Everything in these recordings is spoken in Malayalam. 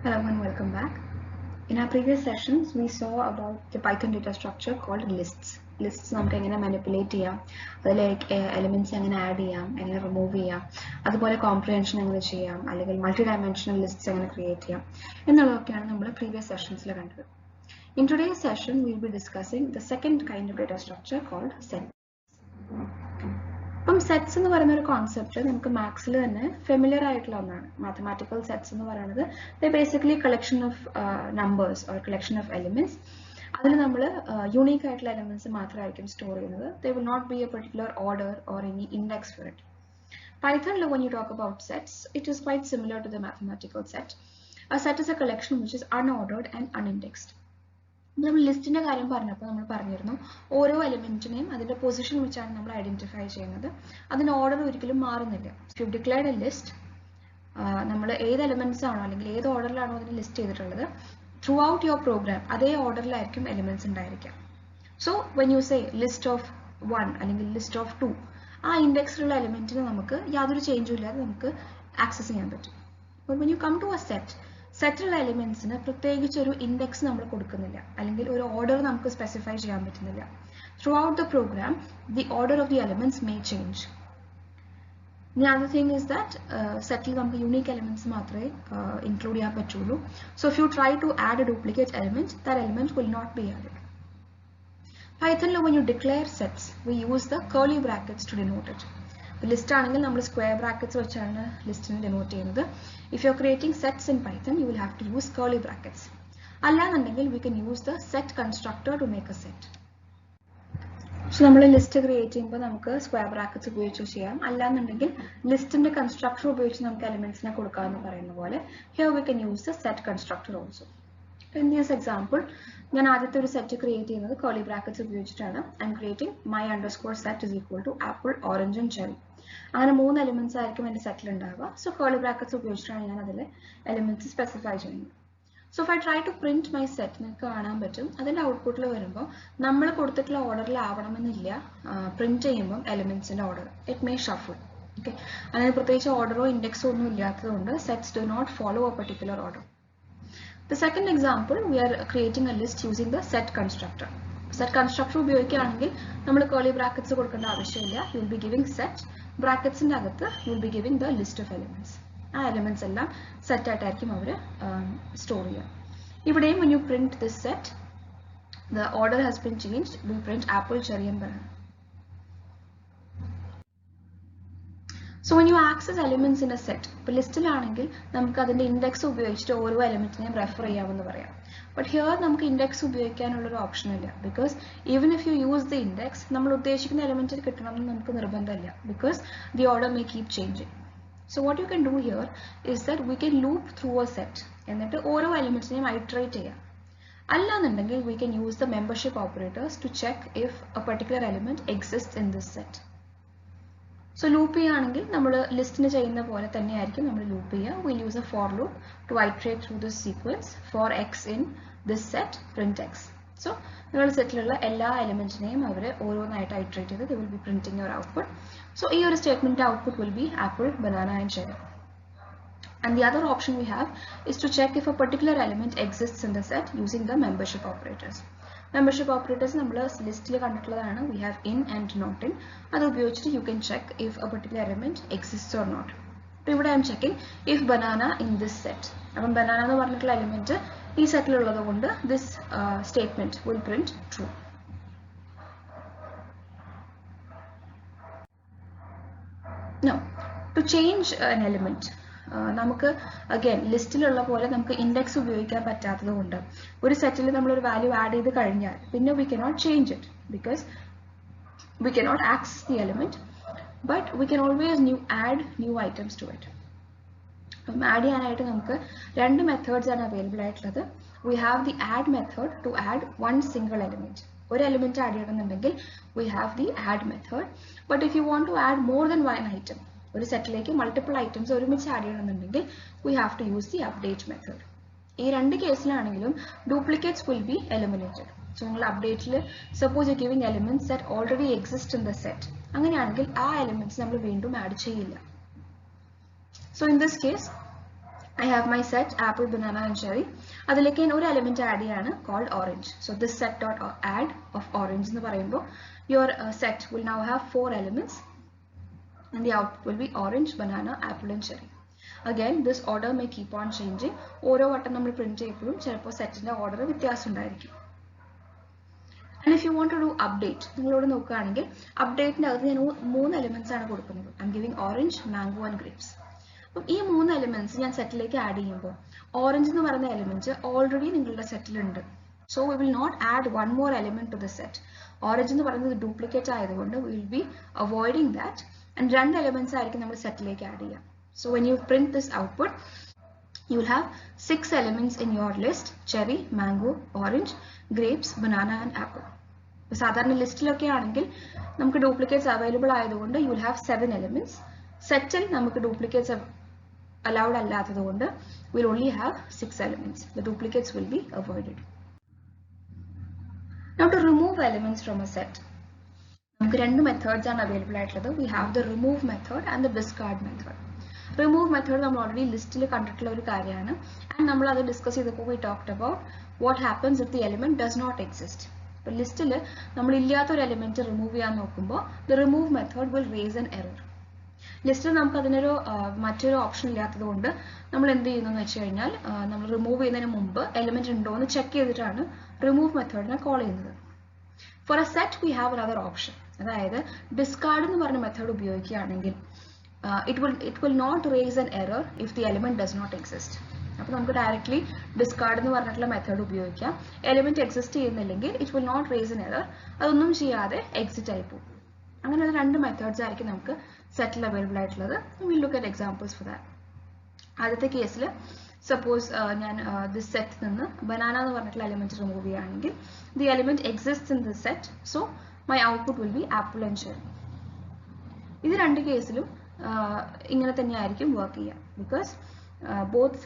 Hello and welcome back. In our previous sessions, we saw about the Python data structure called lists. Lists നമുക്ക് എങ്ങനെ manipulate ചെയ്യാം, അതിലേക്ക് elements എങ്ങനെ add ചെയ്യാം, എങ്ങനെ remove ചെയ്യാം, അതുപോലെ comprehension എങ്ങനെ ചെയ്യാം, അല്ലെങ്കിൽ multi-dimensional lists എങ്ങനെ create ചെയ്യാം എന്നുള്ളതൊക്കെയാണ് നമ്മൾ previous sessionsൽ കണ്ടത്. In today's session, we will be discussing the second kind of data structure called sets. അപ്പം സെറ്റ്സ് എന്ന് പറയുന്ന ഒരു കോൺസെപ്റ്റ് നമുക്ക് മാത്സിൽ തന്നെ ഫെമിലിയർ ആയിട്ടുള്ള ഒന്നാണ്. മാത്തമാറ്റിക്കൽ സെറ്റ്സ് എന്ന് പറയുന്നത് basically collection of numbers or collection of elements. അതിൽ നമ്മൾ യൂണീക്ക് ആയിട്ടുള്ള എലിമെന്റ്സ് മാത്രമായിരിക്കും സ്റ്റോർ ചെയ്യുന്നത്. They will not be a particular order or any index for it. Python, when you talk about sets, it is quite similar to the mathematical set. A set is a collection which is unordered and unindexed. നമ്മൾ ലിസ്റ്റിന്റെ കാര്യം പറഞ്ഞപ്പോൾ നമ്മൾ പറഞ്ഞിരുന്നു ഓരോ എലിമെന്റിനെയും അതിന്റെ പൊസിഷൻ വെച്ചാണ് നമ്മൾ ഐഡന്റിഫൈ ചെയ്യുന്നത്. അതിന്റെ ഓർഡർ ഒരിക്കലും മാറുന്നില്ല. യു ഡിക്ലെയർഡ് എ ലിസ്റ്റ്, നമ്മൾ ഏത് എലിമെന്റ്സ് ആണോ അല്ലെങ്കിൽ ഏത് ഓർഡറിലാണോ അതിനെ ലിസ്റ്റ് ചെയ്തിട്ടുള്ളത്, ത്രൂ ഔട്ട് യുവർ പ്രോഗ്രാം അതേ ഓർഡറിലായിരിക്കും എലിമെന്റ്സ് ഉണ്ടായിരിക്കാം. So when you say list of 1 അല്ലെങ്കിൽ ലിസ്റ്റ് ഓഫ് 2, ആ ഇൻഡെക്സിലുള്ള എലിമെന്റിന് നമുക്ക് യാതൊരു ചേഞ്ചും ഇല്ലാതെ നമുക്ക് ആക്സസ് ചെയ്യാൻ പറ്റും. അപ്പോൾ when you come to a സെറ്റിലുള്ള എലിമെന്റ്സിന് പ്രത്യേകിച്ച് ഒരു ഇൻഡെക്സ് നമ്മൾ കൊടുക്കുന്നില്ല, അല്ലെങ്കിൽ ഒരു ഓർഡർ നമുക്ക് സ്പെസിഫൈ ചെയ്യാൻ പറ്റുന്നില്ല. Throughout the program the order of the elements may change. The other thing is that സെറ്റിൽ നമുക്ക് യൂണിക് എലിമെന്റ്സ് മാത്രമേ ഇൻക്ലൂഡ് ചെയ്യാൻ പറ്റുള്ളൂ. So if you try to add a duplicate element, that element will not be added. Python, when you declare sets, we use the curly brackets to denote it. List ആണെങ്കിൽ നമ്മൾ സ്ക്വയർ ബ്രാക്കറ്റ്സ് വെച്ചാണ് ലിസ്റ്റിനെ ഡിനോട്ട് ചെയ്യുന്നത്. If you are creating sets in Python, you will have to use curly brackets. അല്ലാന്നുണ്ടെങ്കിൽ we can use the set constructor to make a set. So നമ്മൾ ലിസ്റ്റ് ക്രിയേറ്റ് ചെയ്യുമ്പോൾ നമുക്ക് സ്ക്വയർ ബ്രാക്കറ്റ്സ് ഉപയോഗിച്ച് ചെയ്യാം. അല്ലാന്നുണ്ടെങ്കിൽ ലിസ്റ്റിന്റെ കൺസ്ട്രക്ടർ ഉപയോഗിച്ച് നമുക്ക് എലിമെന്റ്സിനെ കൊടുക്കാമെന്ന് പറയുന്ന പോലെ here we can use the set constructor also. In this example, ഞാൻ ആദ്യത്തെ ഒരു സെറ്റ് ക്രിയേറ്റ് ചെയ്യുന്നത് curly brackets ഉപയോഗിച്ചിട്ടാണ്. I am creating my underscore set is equal to apple, orange and cherry. അങ്ങനെ 3 എലിമെന്റ്സ് ആയിരിക്കും എൻ്റെ സെറ്റിൽ ഉണ്ടാവുക. സോ curly brackets ഉപയോഗിച്ചിട്ടാണ് ഞാൻ അതിലെ എലിമെന്റ്സ് സ്പെസിഫൈ ചെയ്യുന്നത്. So if I try to print my set, നിങ്ങൾക്ക് കാണാൻ പറ്റും അതിൻ്റെ ഔട്ട്പുട്ടിൽ വരുമ്പോൾ നമ്മൾ കൊടുത്തിട്ടുള്ള ഓർഡറിൽ ആവണമെന്നില്ല പ്രിന്റ് ചെയ്യുമ്പോൾ എലിമെന്റ്സിൻ്റെ order. It may shuffle. Okay, അങ്ങനെ പ്രത്യേകിച്ച് ഓർഡറോ ഇൻഡെക്സോ ഒന്നും ഇല്ലാത്തതുകൊണ്ട് sets do not follow a particular order. The second example, we are creating a list using the set constructor. Set constructor ഉപയോഗിക്കുകയാണെങ്കിൽ നമ്മൾ curly brackets കൊടുക്കേണ്ട ആവശ്യമില്ല. You will be giving set bracketsന്റെ അകത്ത് you will be giving the list of elements. ആ എലിമെന്റ്സ് എല്ലാം സെറ്റ് ആയിട്ടായിരിക്കും അവർ സ്റ്റോർ ചെയ്യുക. ഇവിടെയും when you print this set, the order has been changed. We print apple, cherry and banana. So when you access elements in a set, ഇപ്പോൾ ലിസ്റ്റിലാണെങ്കിൽ നമുക്ക് അതിൻ്റെ ഇൻഡെക്സ് ഉപയോഗിച്ചിട്ട് ഓരോ എലിമെന്റിനെയും റെഫർ ചെയ്യാമെന്ന് പറയാം. ബട്ട് ഹിയർ നമുക്ക് ഇൻഡെക്സ് ഉപയോഗിക്കാനുള്ളൊരു ഓപ്ഷൻ ഇല്ല. Because even if you use the index, നമ്മൾ ഉദ്ദേശിക്കുന്ന എലിമെന്റിൽ കിട്ടണമെന്ന് നമുക്ക് നിർബന്ധമില്ല. Because the order may keep changing. So what you can do here is that we can loop through a set, എന്നിട്ട് ഓരോ എലിമെന്റ്സിനെയും ഐട്രേറ്റ് ചെയ്യാം. അല്ലാന്നുണ്ടെങ്കിൽ we can use the membership operators to check if a particular element exist in this set. So loop ചെയ്യുകയാണെങ്കിൽ നമ്മൾ ലിസ്റ്റിന് ചെയ്യുന്ന പോലെ തന്നെയായിരിക്കും നമ്മൾ ലൂപ്പ് ചെയ്യുക. Will use a for loop to iterate through this sequence for x in this set print x. So നിങ്ങളുടെ സെറ്റിലുള്ള എല്ലാ എലിമെന്റിനെയും അവർ ഓരോന്നായിട്ട് ഐട്രേറ്റ് ചെയ്ത് they will be printing your output. So ഈ ഒരു statement output will be apple, banana and cherry. And the other option we have is to check if a particular element exists in the set using the membership operators. Membership operators നമ്മൾ ലിസ്റ്റിൽ കണ്ടിട്ടുള്ളതാണ്. We have in and not in. അത് ഉപയോഗിച്ചിട്ട് you can check if a particular element exists or not. അപ്പോൾ ഇവിടെ I am checking if banana in this set. അപ്പം banana എന്ന് പറഞ്ഞിട്ടുള്ള എലിമെന്റ് ഈ സെറ്റിലുള്ളത് കൊണ്ട് this statement will print true. Now, to change an element, നമുക്ക് അഗൈൻ ലിസ്റ്റിലുള്ള പോലെ നമുക്ക് ഇൻഡെക്സ് ഉപയോഗിക്കാൻ പറ്റാത്തത് കൊണ്ട് ഒരു സെറ്റിൽ നമ്മൾ ഒരു വാല്യൂ ആഡ് ചെയ്ത് കഴിഞ്ഞാൽ പിന്നെ we cannot change it because we cannot access the element, but we can always add new items to it. അപ്പം ആഡ് ചെയ്യാനായിട്ട് നമുക്ക് 2 മെത്തേഡ്സ് ആണ് അവൈലബിൾ ആയിട്ടുള്ളത്. We have the add method to add one single element. ഒരു എലിമെന്റ് ആഡ് ചെയ്യണമെന്നുണ്ടെങ്കിൽ we have the add method. But if you want to add more than one item, ഒരു സെറ്റിലേക്ക് മൾട്ടിപ്പിൾ ഐറ്റംസ് ഒരുമിച്ച് ആഡ് ചെയ്യണമെന്നുണ്ടെങ്കിൽ we have to use the update method. ഈ 2 കേസിലാണെങ്കിലും duplicates will be eliminated. So നിങ്ങൾ അപ്ഡേറ്റിൽ suppose you giving elements that already exist in the set, അങ്ങനെയാണെങ്കിൽ ആ എലിമെന്റ്സ് നമ്മൾ വീണ്ടും ആഡ് ചെയ്യില്ല. So in this case I have my set apple, banana and cherry. അതിലേക്ക് ഞാൻ ഒരു എലിമെന്റ് ആഡ് ചെയ്യാണ് called orange. So this set dot add of orange എന്ന് പറയുമ്പോൾ your set will now have 4 elements and the output will be orange, banana, apple and cherry. Again this order may keep on changing. ഓരോ വട്ടം നമ്മൾ പ്രിന്റ് ചെയ്യുമ്പോഴും ചിലപ്പോൾ സെറ്റിന്റെ ഓർഡർ വ്യത്യാസം ഉണ്ടായിരിക്കും. And if you want to do update, നിങ്ങളോട് നോക്കുകയാണെങ്കിൽ അപ്ഡേറ്റിന്റെ അകത്ത് ഞാൻ 3 എലിമെന്റ്സ് ആണ് കൊടുക്കുന്നത്. I'm giving orange, mango and grapes. അപ്പം ഈ 3 എലിമെന്റ്സ് ഞാൻ സെറ്റിലേക്ക് ആഡ് ചെയ്യുമ്പോൾ ഓറഞ്ച് എന്ന് പറയുന്ന എലിമെന്റ് ഓൾറെഡി നിങ്ങളുടെ സെറ്റിലുണ്ട്. So we will not add one more element to the set. Orange എന്ന് പറയുന്നത് ഡ്യൂപ്ലിക്കേറ്റ് ആയതുകൊണ്ട് we will be avoiding that and 2 elements ആയിരിക്കും നമ്മൾ സെറ്റിലേക്ക് ആഡ് ചെയ്യുക. So when you print this output you will have 6 elements in your list: cherry, mango, orange, grapes, banana and apple. സാധാരണ ലിസ്റ്റിലൊക്കെ ആണെങ്കിൽ നമുക്ക് ഡ്യൂപ്ലിക്കേറ്റ്സ് അവൈലബിൾ ആയതുകൊണ്ട് you will have 7 elements. സെറ്റിൽ നമുക്ക് ഡ്യൂപ്ലിക്കേറ്റ്സ് allowed അല്ലാത്തതുകൊണ്ട് we will only have 6 elements. The duplicates will be avoided. Now to remove elements from a set, നമുക്ക് രണ്ട് മെത്തേഡ്സ് ആണ് അവൈലബിൾ ആയിട്ടുള്ളത്. We have the remove method and the discard method. Remove method നമ്മൾ ഓൾറെഡി ലിസ്റ്റിൽ കണ്ടിട്ടുള്ള ഒരു കാര്യമാണ് ആൻഡ് നമ്മൾ അത് ഡിസ്കസ് ചെയ്തപ്പോൾ we talked about what happens if the element does not exist. അപ്പോൾ ലിസ്റ്റിൽ നമ്മൾ ഇല്ലാത്ത ഒരു എലിമെന്റ് റിമൂവ് ചെയ്യാൻ നോക്കുമ്പോൾ the remove method will raise an error. ലിസ്റ്റിൽ നമുക്ക് അതിനൊരു മറ്റൊരു ഓപ്ഷൻ ഇല്ലാത്തതുകൊണ്ട് നമ്മൾ എന്ത് ചെയ്യുന്നതെന്ന് വെച്ച് കഴിഞ്ഞാൽ നമ്മൾ റിമൂവ് ചെയ്യുന്നതിന് മുമ്പ് എലിമെന്റ് ഉണ്ടോ എന്ന് ചെക്ക് ചെയ്തിട്ടാണ് റിമൂവ് മെത്തേഡിനെ കോൾ ചെയ്യുന്നത്. For a set we have another option, അതായത് ഡിസ്കാർഡ് എന്ന് പറഞ്ഞ മെത്തേഡ് ഉപയോഗിക്കുകയാണെങ്കിൽ it will not raise an error if the element does not exist. അപ്പോൾ നമുക്ക് ഡയറക്ട്ലി ഡിസ്കാർഡ് എന്ന് പറഞ്ഞിട്ടുള്ള മെത്തേഡ് ഉപയോഗിക്കാം. എലിമെന്റ് എക്സിസ്റ്റ് ചെയ്യുന്നില്ലെങ്കിൽ it will not raise an error, അതൊന്നും ചെയ്യാതെ എക്സിറ്റ് ആയി പോകും. അങ്ങനെയുള്ള 2 മെത്തേഡ്സ് ആയിരിക്കും നമുക്ക് സെറ്റിൽ അവൈലബിൾ ആയിട്ടുള്ളത്. Will look at examples for that. ആദ്യത്തെ കേസിൽ സപ്പോസ് ഞാൻ ദിസ് സെറ്റിൽ നിന്ന് ബനാന എന്ന് പറഞ്ഞിട്ടുള്ള എലിമെന്റ് റിമൂവ് ചെയ്യുകയാണെങ്കിൽ the element exist in this set, so my output will be apple and cherry. ഇത് 2 കേസിലും ഇങ്ങനെ തന്നെയായിരിക്കും വർക്ക് ചെയ്യുക because both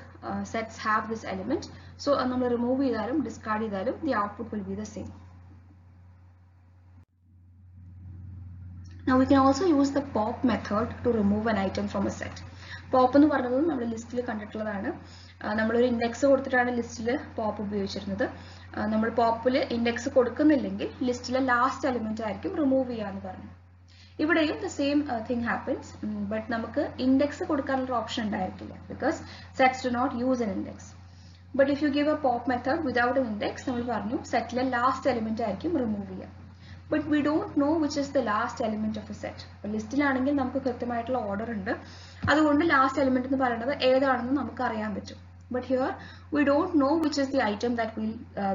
sets have this element. So നമ്മൾ റിമൂവ് ചെയ്താലും ഡിസ്കാർഡ് ചെയ്താലും the output will B the same. Now we can also use the pop method to remove an item from a set. Pop എന്ന് പറയുന്നത് നമ്മുടെ ലിസ്റ്റിൽ കണ്ടിട്ടുള്ളതാണ്. നമ്മളൊരു ഇൻഡെക്സ് കൊടുത്തിട്ടാണ് ലിസ്റ്റിൽ പോപ്പ് ഉപയോഗിച്ചിരുന്നത്. നമ്മൾ പോപ്പിൽ ഇൻഡെക്സ് കൊടുക്കുന്നില്ലെങ്കിൽ ലിസ്റ്റിലെ ലാസ്റ്റ് എലിമെന്റ് ആയിരിക്കും റിമൂവ് ചെയ്യാന്ന് പറഞ്ഞു. ഇവിടെയും the same thing happens, but നമുക്ക് ഇൻഡെക്സ് കൊടുക്കാനുള്ള ഓപ്ഷൻ ഉണ്ടായിരിക്കില്ല because sets do not use an index. But if you give a pop method without an index, നമ്മൾ പറഞ്ഞു സെറ്റിലെ ലാസ്റ്റ് എലിമെന്റ് ആയിരിക്കും റിമൂവ് ചെയ്യുക. But we don't know which is the last element of a set. ലിസ്റ്റിലാണെങ്കിൽ നമുക്ക് കൃത്യമായിട്ടുള്ള ഓർഡർ ഉണ്ട്, അതുകൊണ്ട് ലാസ്റ്റ് എലിമെന്റ് എന്ന് പറയുന്നത് ഏതാണെന്ന് നമുക്ക് അറിയാൻ പറ്റും. But here we don't know which is the item that will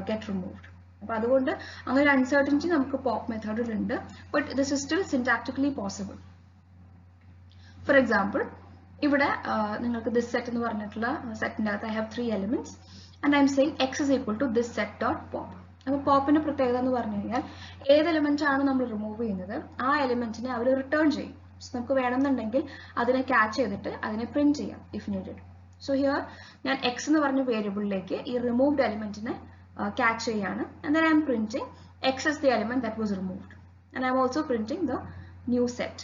get removed. അപ്പോൾ അതുകൊണ്ട് അങ്ങനെ ഒരു അൺസർട്ടനിറ്റി നമുക്ക് പോപ്പ് മെത്തേഡിൽ ഉണ്ട്. But this is still syntactically possible. For example, ഇവിടെ നിങ്ങൾക്ക് this set എന്ന് പറഞ്ഞിട്ടുള്ള സെറ്റിന്റെ അകത്ത് I have 3 elements and I am saying x is equal to this set dot pop. അപ്പോൾ പോപ്പിന്റെ പ്രത്യേകത എന്ന് പറഞ്ഞു കഴിഞ്ഞാൽ ഏത് എലിമെന്റ് ആണ് നമ്മൾ റിമൂവ് ചെയ്യുന്നത് ആ എലിമെന്റിനെ അവർ റിട്ടേൺ ചെയ്യും. നമുക്ക് വേണമെന്നുണ്ടെങ്കിൽ അതിനെ ക്യാച്ച് ചെയ്തിട്ട് അതിനെ പ്രിന്റ് ചെയ്യാം ഇഫ് നീഡഡ്. സോ ഹിയർ ഞാൻ എക്സ് എന്ന് പറഞ്ഞ വേരിയബിളിലേക്ക് ഈ റിമൂവ്ഡ് എലിമെന്റിനെ ക്യാച്ച് ചെയ്യാണ്. and then I am printing x as the element that was removed and I am also printing the new set.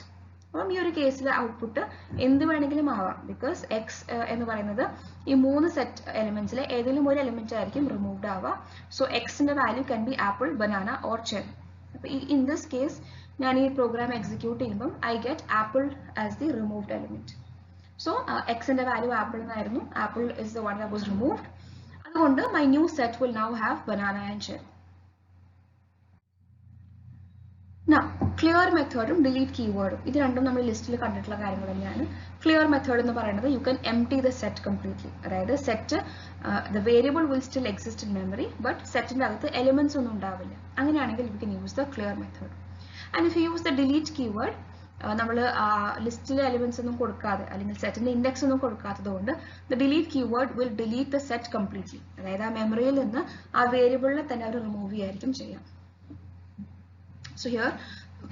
അപ്പം ഈ ഒരു കേസിലെ ഔട്ട്പുട്ട് എന്ത് വേണമെങ്കിലും ആവാം ബിക്കോസ് എക്സ് എന്ന് പറയുന്നത് ഈ 3 സെറ്റ് എലിമെന്റ്സിലെ ഏതെങ്കിലും ഒരു എലിമെന്റ് ആയിരിക്കും റിമൂവ്ഡ് ആവുക. സോ എക്സിന്റെ value can be apple, banana or cherry. അപ്പോൾ ഇൻ ദിസ് കേസ് ഞാൻ ഈ പ്രോഗ്രാം എക്സിക്യൂട്ട് ചെയ്യുമ്പം I get apple as the removed element. So എക്സിന്റെ വാല്യൂ ആപ്പിൾ എന്നായിരുന്നു, apple is the one that was removed. അതുകൊണ്ട് my new set will now have banana and cherry. Now, clear method ഉം delete keyword ഇത് രണ്ടും നമ്മൾ ലിസ്റ്റിൽ കണ്ടിട്ടുള്ള കാര്യങ്ങൾ തന്നെയാണ്. Clear method എന്ന് പറയുന്നത് you can empty the set completely. അതായത് set the variable will still exist in memory but സെറ്റിന്റെ അകത്ത് എലിമെന്റ്സ് ഒന്നും ഉണ്ടാവില്ല. അങ്ങനെയാണെങ്കിൽ you can use the clear method. And if you use the delete keyword, നമ്മൾ ലിസ്റ്റിലെ എലിമെന്റ്സ് ഒന്നും കൊടുക്കാതെ അല്ലെങ്കിൽ സെറ്റിന്റെ ഇൻഡെക്സ് ഒന്നും കൊടുക്കാത്തതുകൊണ്ട് the delete keyword will delete the set completely. അതായത് ആ മെമ്മറിയിൽ നിന്ന് ആ വേരിയബിളിനെ തന്നെ അവർ റിമൂവ് ചെയ്യായിരിക്കും ചെയ്യാം. So here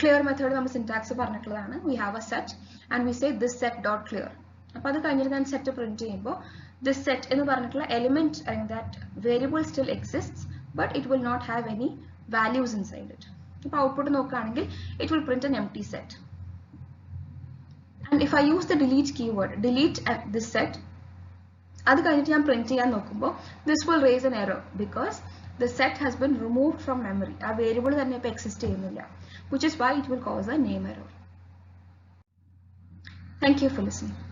clear method നമ്മൾ സിന്റാക്സ് പറഞ്ഞിട്ടുള്ളതാണ്. We have a set and we say this set dot clear. അപ്പോൾ അത് കഴിഞ്ഞിട്ട് ഞാൻ സെറ്റ് പ്രിന്റ് ചെയ്യുമ്പോൾ this set എന്ന് പറഞ്ഞിട്ടുള്ള എലിമെന്റ് അല്ലെങ്കിൽ that variable still exists but it will not have any values inside it. അപ്പോൾ ഔട്ട്പുട്ട് നോക്കുകയാണെങ്കിൽ it will print an empty set. And if I use the delete keyword, delete this set, അത് കഴിഞ്ഞിട്ട് ഞാൻ പ്രിന്റ് ചെയ്യാൻ നോക്കുമ്പോൾ this will raise an error because the set has been removed from memory. ആ വേരിയബിൾ തന്നെ ഇപ്പോൾ എക്സിസ്റ്റ് ചെയ്യുന്നില്ല, which is why it will cause a name error. Thank you for listening.